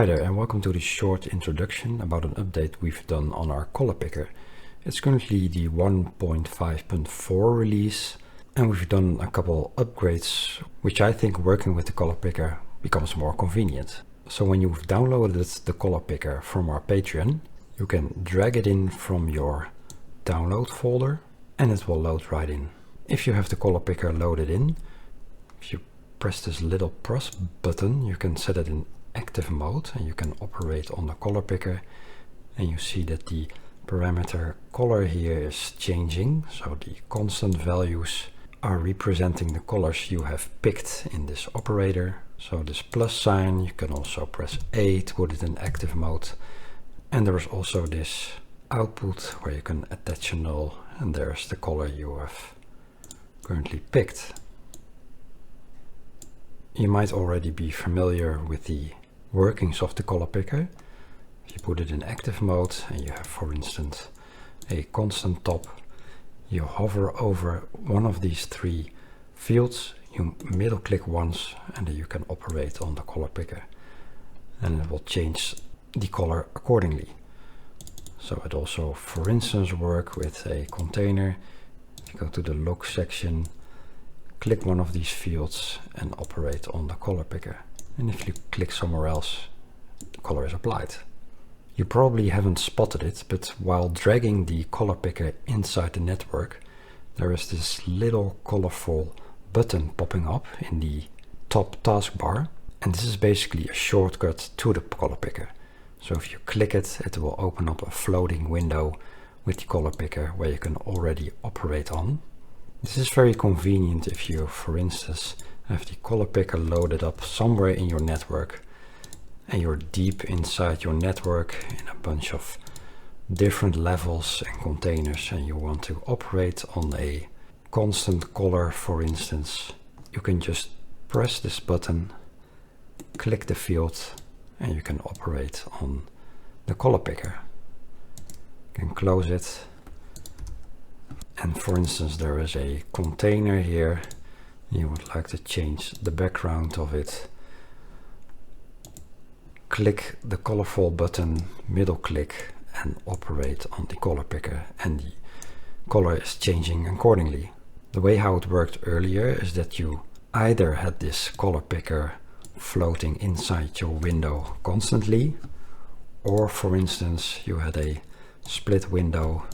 Hi there and welcome to this short introduction about an update we've done on our Colorpicker. It's currently the 1.5.4 release and we've done a couple upgrades which I think working with the Colorpicker becomes more convenient. So when you've downloaded the Colorpicker from our Patreon, you can drag it in from your download folder and it will load right in. If you have the Colorpicker loaded in, if you press this little plus button, you can set it in active mode and you can operate on the Colorpicker, and you see that the parameter color here is changing, so the constant values are representing the colors you have picked in this operator. So this plus sign, you can also press A to put it in active mode, and there is also this output where you can attach a null, and there's the color you have currently picked. You might already be familiar with the workings of the Colorpicker. If you put it in active mode and you have, for instance, a constant top, you hover over one of these three fields, you middle click once, and then you can operate on the Colorpicker and it will change the color accordingly. So it also, for instance, works with a container. If you go to the look section, click one of these fields and operate on the Colorpicker. And if you click somewhere else, the color is applied. You probably haven't spotted it, but while dragging the Colorpicker inside the network, there is this little colorful button popping up in the top taskbar. And this is basically a shortcut to the Colorpicker. So if you click it, it will open up a floating window with the Colorpicker where you can already operate on. This is very convenient if you, for instance, have the Colorpicker loaded up somewhere in your network and you're deep inside your network in a bunch of different levels and containers, and you want to operate on a constant color, for instance. You can just press this button, click the field, and you can operate on the Colorpicker. You can close it. And for instance, there is a container here. You would like to change the background of it. Click the colorful button, middle click, and operate on the Colorpicker, and the color is changing accordingly. The way how it worked earlier is that you either had this Colorpicker floating inside your window constantly, or for instance, you had a split window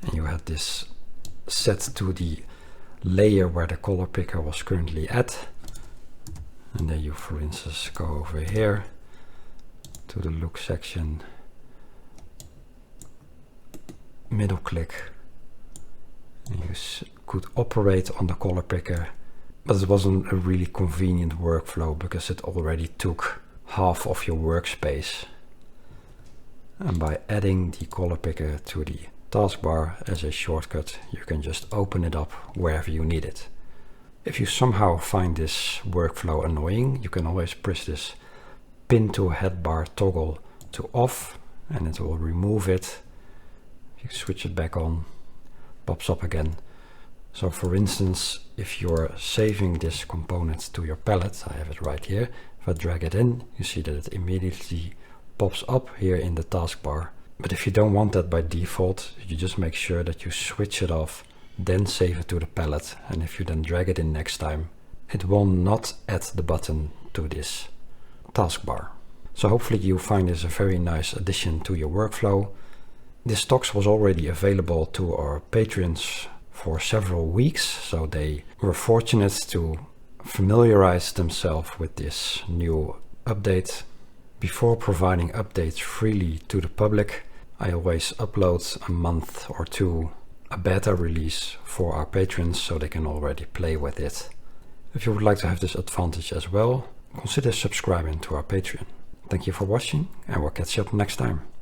and you had this set to the layer where the Colorpicker was currently at, and then you, for instance, go over here to the look section, middle click, and you could operate on the Colorpicker, but it wasn't a really convenient workflow because it already took half of your workspace. And by adding the Colorpicker to the taskbar as a shortcut, you can just open it up wherever you need it. If you somehow find this workflow annoying, you can always press this pin to headbar toggle to off and it will remove it. If you switch it back on, pops up again. So for instance, if you're saving this component to your palette, I have it right here. If I drag it in, you see that it immediately pops up here in the taskbar. But if you don't want that by default, you just make sure that you switch it off, then save it to the palette. And if you then drag it in next time, it will not add the button to this taskbar. So hopefully you find this a very nice addition to your workflow. This talks was already available to our patrons for several weeks, so they were fortunate to familiarize themselves with this new update. Before providing updates freely to the public, I always upload a month or two a beta release for our patrons so they can already play with it. If you would like to have this advantage as well, consider subscribing to our Patreon. Thank you for watching, and we'll catch you up next time.